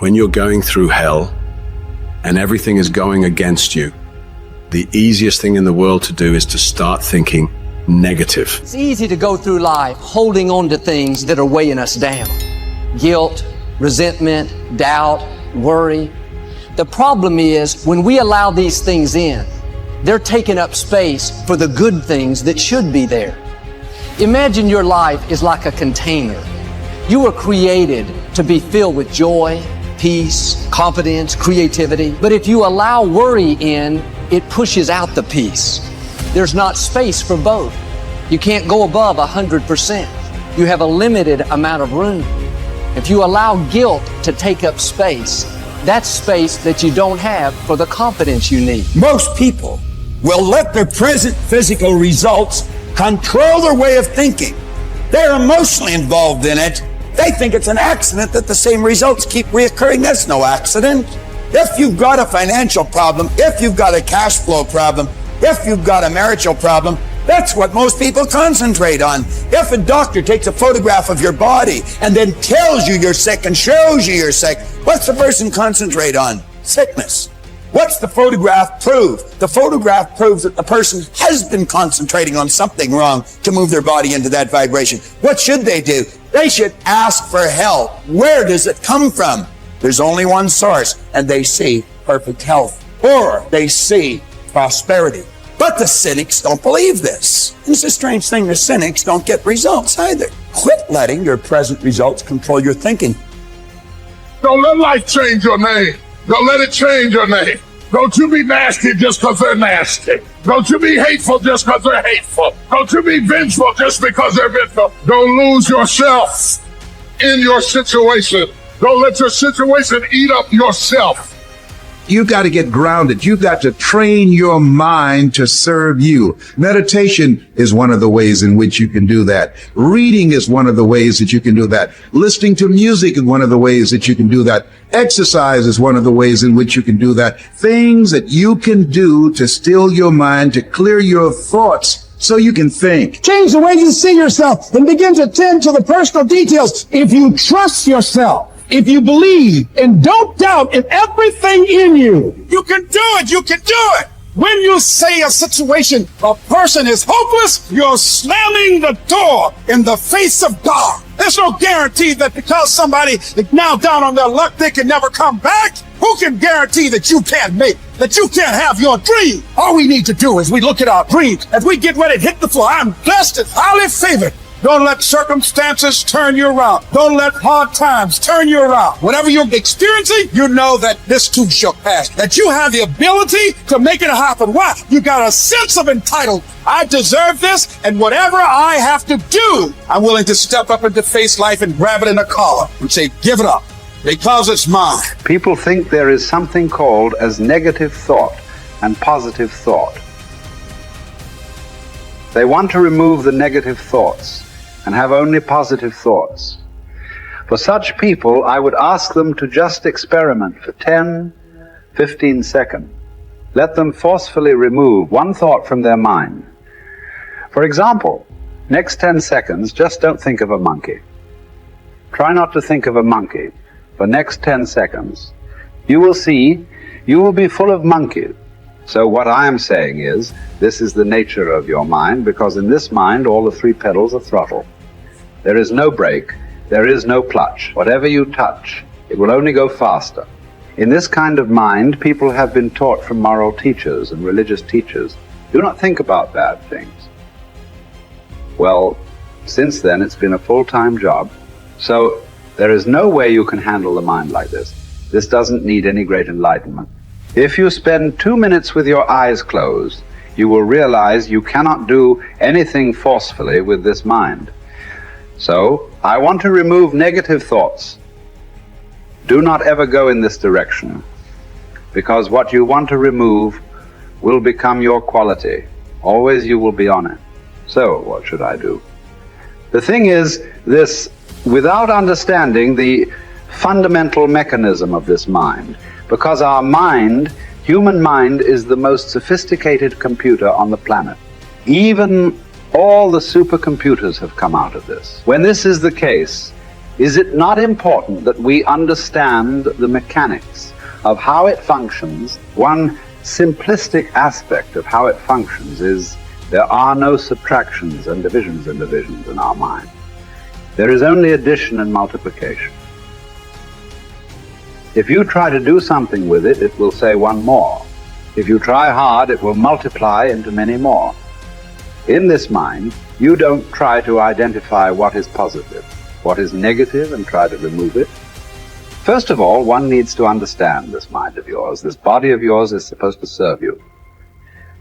When you're going through hell and everything is going against you, the easiest thing in the world to do is to start thinking negative. It's easy to go through life holding on to things that are weighing us down. Guilt, resentment, doubt, worry. The problem is when we allow these things in, they're taking up space for the good things that should be there. Imagine your life is like a container. You were created to be filled with joy, peace, confidence, creativity. But if you allow worry in, it pushes out the peace. There's not space for both. You can't go above 100%. You have a limited amount of room. If you allow guilt to take up space, that's space that you don't have for the confidence you need. Most people will let their present physical results control their way of thinking. They're emotionally involved in it. They think it's an accident that the same results keep reoccurring. That's no accident. If you've got a financial problem, if you've got a cash flow problem, if you've got a marital problem, that's what most people concentrate on. If a doctor takes a photograph of your body and then tells you you're sick and shows you you're sick, what's the person concentrate on? Sickness. What's the photograph prove? The photograph proves that the person has been concentrating on something wrong to move their body into that vibration. What should they do? They should ask for help. Where does it come from? There's only one source, and they see perfect health, or they see prosperity. But the cynics don't believe this. And it's a strange thing, the cynics don't get results either. Quit letting your present results control your thinking. Don't let life change your name. Don't let it change your name. Don't you be nasty just because they're nasty. Don't you be hateful just because they're hateful. Don't you be vengeful just because they're vengeful. Don't lose yourself in your situation. Don't let your situation eat up yourself. You've got to get grounded. You've got to train your mind to serve you. Meditation is one of the ways in which you can do that. Reading is one of the ways that you can do that. Listening to music is one of the ways that you can do that. Exercise is one of the ways in which you can do that. Things that you can do to still your mind, to clear your thoughts so you can think. Change the way you see yourself and begin to tend to the personal details. If you trust yourself, if you believe and don't doubt in everything in you, you can do it. You can do it. When you say a situation, a person is hopeless, you're slamming the door in the face of God. There's no guarantee that because somebody is now down on their luck, they can never come back. Who can guarantee that you can't make, that you can't have your dream? All we need to do is we look at our dreams. As we get ready to hit the floor, I'm blessed and highly favored. Don't let circumstances turn you around. Don't let hard times turn you around. Whatever you're experiencing, you know that this too shall pass. That you have the ability to make it happen. Why? You got a sense of entitlement. I deserve this, and whatever I have to do, I'm willing to step up and to face life and grab it in a collar and say, give it up, because it's mine. People think there is something called as negative thought and positive thought. They want to remove the negative thoughts and have only positive thoughts. For such people, I would ask them to just experiment for 10, 15 seconds. Let them forcefully remove one thought from their mind. For example, next 10 seconds, just don't think of a monkey. Try not to think of a monkey for next 10 seconds. You will see, you will be full of monkeys. So what I am saying is, this is the nature of your mind, because in this mind, all the three pedals are throttle. There is no brake, there is no clutch. Whatever you touch, it will only go faster. In this kind of mind, people have been taught from moral teachers and religious teachers, do not think about bad things. Well, since then, it's been a full-time job. So there is no way you can handle the mind like this. This doesn't need any great enlightenment. If you spend 2 minutes with your eyes closed, you will realize you cannot do anything forcefully with this mind. So, I want to remove negative thoughts. Do not ever go in this direction, because what you want to remove will become your quality. Always you will be on it. So, what should I do? The thing is this, without understanding the fundamental mechanism of this mind, because our mind, human mind, is the most sophisticated computer on the planet. Even all the supercomputers have come out of this. When this is the case, Is it not important that we understand the mechanics of how it functions? One simplistic aspect of how it functions is there are no subtractions and divisions in our mind. There is only addition and multiplication. If you try to do something with it, it will say one more. If you try hard, it will multiply into many more. In this mind, you don't try to identify what is positive, what is negative, and try to remove it. First of all, one needs to understand this mind of yours. This body of yours is supposed to serve you.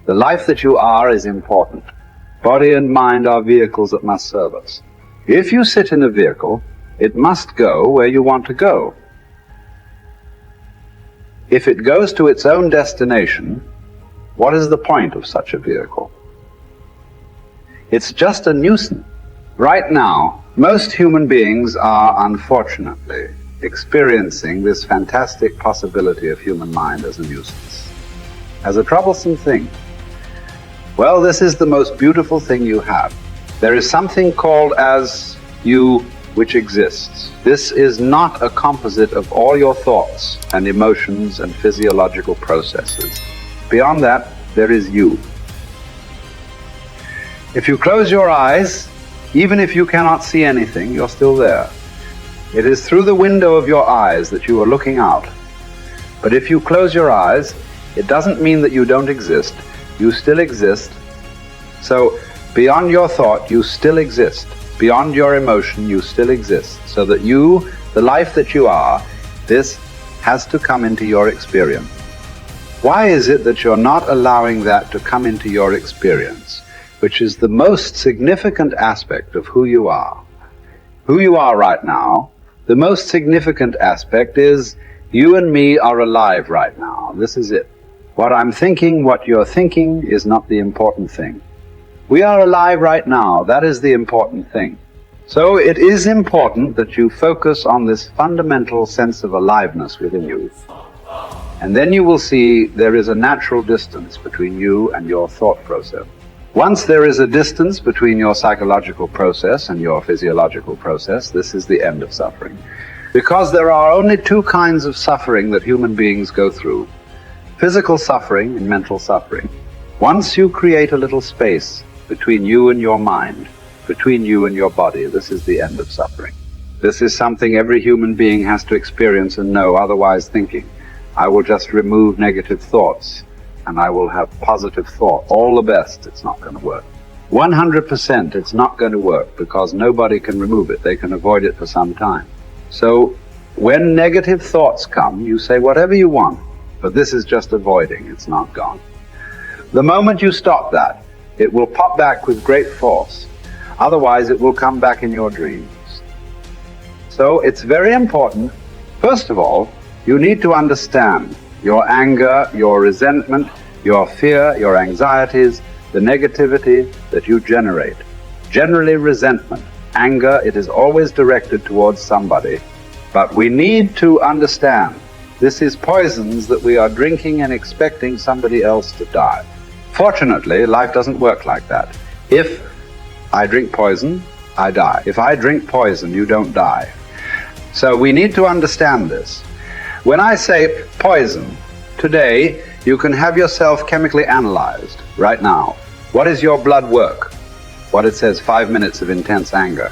The life that you are is important. Body and mind are vehicles that must serve us. If you sit in a vehicle, it must go where you want to go. If it goes to its own destination, what is the point of such a vehicle? It's just a nuisance. Right now, most human beings are unfortunately experiencing this fantastic possibility of human mind as a nuisance, as a troublesome thing. Well, this is the most beautiful thing you have. There is something called as you which exists. This is not a composite of all your thoughts and emotions and physiological processes. Beyond that, there is you. If you close your eyes, even if you cannot see anything, you're still there. It is through the window of your eyes that you are looking out. But if you close your eyes, it doesn't mean that you don't exist. You still exist. So beyond your thought, you still exist. Beyond your emotion, you still exist. So that you, the life that you are, this has to come into your experience. Why is it that you're not allowing that to come into your experience, which is the most significant aspect of who you are? Who you are right now, the most significant aspect is you and me are alive right now. This is it. What I'm thinking, what you're thinking is not the important thing. We are alive right now. That is the important thing. So it is important that you focus on this fundamental sense of aliveness within you. And then you will see there is a natural distance between you and your thought process. Once there is a distance between your psychological process and your physiological process, this is the end of suffering. Because there are only two kinds of suffering that human beings go through: physical suffering and mental suffering. Once you create a little space between you and your mind, between you and your body, this is the end of suffering. This is something every human being has to experience and know, otherwise thinking, I will just remove negative thoughts and I will have positive thought. All the best, it's not going to work. 100% it's not going to work, because nobody can remove it. They can avoid it for some time. So when negative thoughts come, you say whatever you want, but this is just avoiding, it's not gone. The moment you stop that, it will pop back with great force. Otherwise, it will come back in your dreams. So it's very important, first of all, you need to understand your anger, your resentment, your fear, your anxieties, the negativity that you generate. Generally resentment, anger, it is always directed towards somebody. But we need to understand this is poisons that we are drinking and expecting somebody else to die. Fortunately, life doesn't work like that. If I drink poison, I die. If I drink poison, you don't die. So we need to understand this. When I say poison, today you can have yourself chemically analyzed right now. What is your blood work? What it says, 5 minutes of intense anger.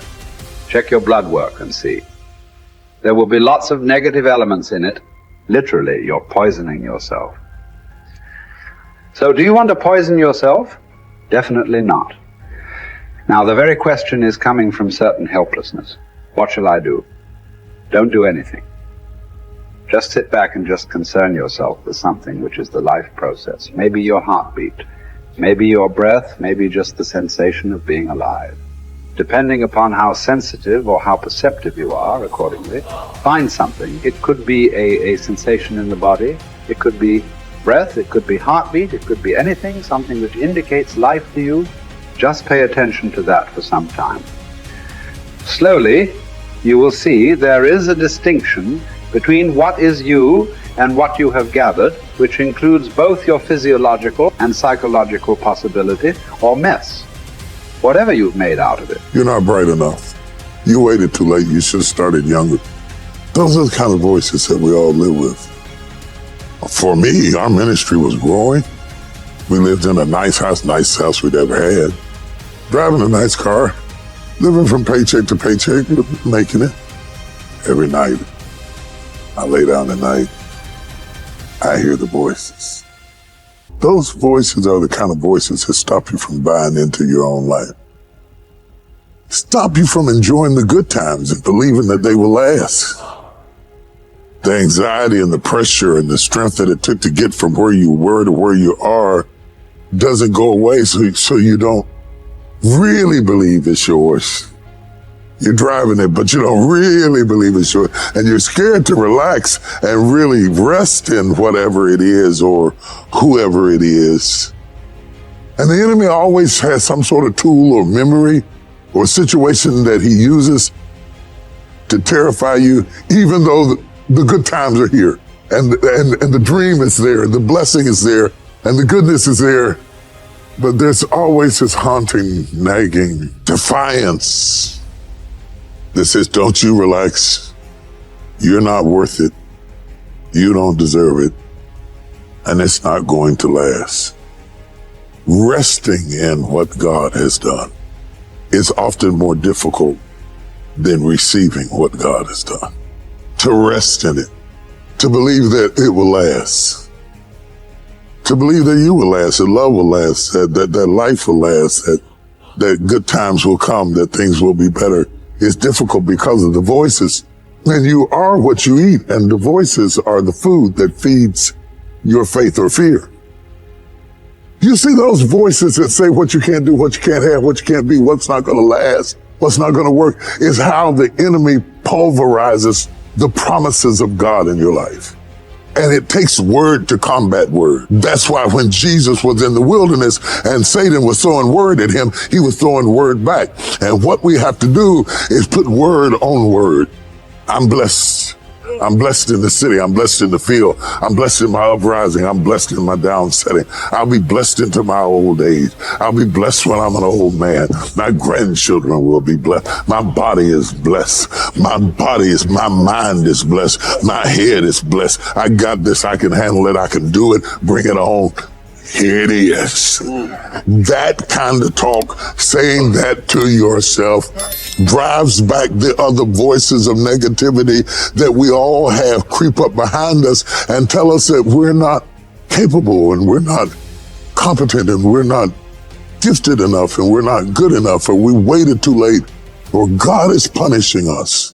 Check your blood work and see. There will be lots of negative elements in it. Literally, you're poisoning yourself. So do you want to poison yourself? Definitely not. Now the very question is coming from certain helplessness. What shall I do? Don't do anything. Just sit back and just concern yourself with something which is the life process. Maybe your heartbeat, maybe your breath, maybe just the sensation of being alive. Depending upon how sensitive or how perceptive you are, accordingly, find something. It could be a sensation in the body, it could be breath, it could be heartbeat, it could be anything, something which indicates life to you. Just pay attention to that for some time. Slowly, you will see there is a distinction between what is you and what you have gathered, which includes both your physiological and psychological possibility or mess, whatever you've made out of it. You're not bright enough. You waited too late. You should have started younger. Those are the kind of voices that we all live with. For me, our ministry was growing. We lived in a nicest house we'd ever had. Driving a nice car, living from paycheck to paycheck, making it. Every night, I lay down at night, I hear the voices. Those voices are the kind of voices that stop you from buying into your own life. Stop you from enjoying the good times and believing that they will last. The anxiety and the pressure and the strength that it took to get from where you were to where you are doesn't go away, so you don't really believe it's yours. You're driving it, but you don't really believe it's yours. And you're scared to relax and really rest in whatever it is or whoever it is. And the enemy always has some sort of tool or memory or situation that he uses to terrify you, even though the good times are here and the dream is there, the blessing is there, and the goodness is there. But there's always this haunting, nagging defiance that says, don't you relax. You're not worth it. You don't deserve it. And it's not going to last. Resting in what God has done is often more difficult than receiving what God has done. To rest in it, to believe that it will last, to believe that you will last, that love will last, that life will last, that good times will come, that things will be better. It's difficult because of the voices. And you are what you eat, and the voices are the food that feeds your faith or fear. You see those voices that say what you can't do, what you can't have, what you can't be, what's not going to last, what's not going to work, is how the enemy pulverizes the promises of God in your life. And it takes word to combat word. That's why when Jesus was in the wilderness and Satan was throwing word at him, he was throwing word back. And what we have to do is put word on word. I'm blessed. I'm blessed in the city. I'm blessed in the field. I'm blessed in my uprising. I'm blessed in my downsetting. I'll be blessed into my old age. I'll be blessed when I'm an old man. My grandchildren will be blessed. My body is blessed. My mind is blessed. My head is blessed. I got this. I can handle it. I can do it. Bring it on. Here it is. That kind of talk, saying that to yourself, drives back the other voices of negativity that we all have creep up behind us and tell us that we're not capable and we're not competent and we're not gifted enough and we're not good enough or we waited too late or God is punishing us.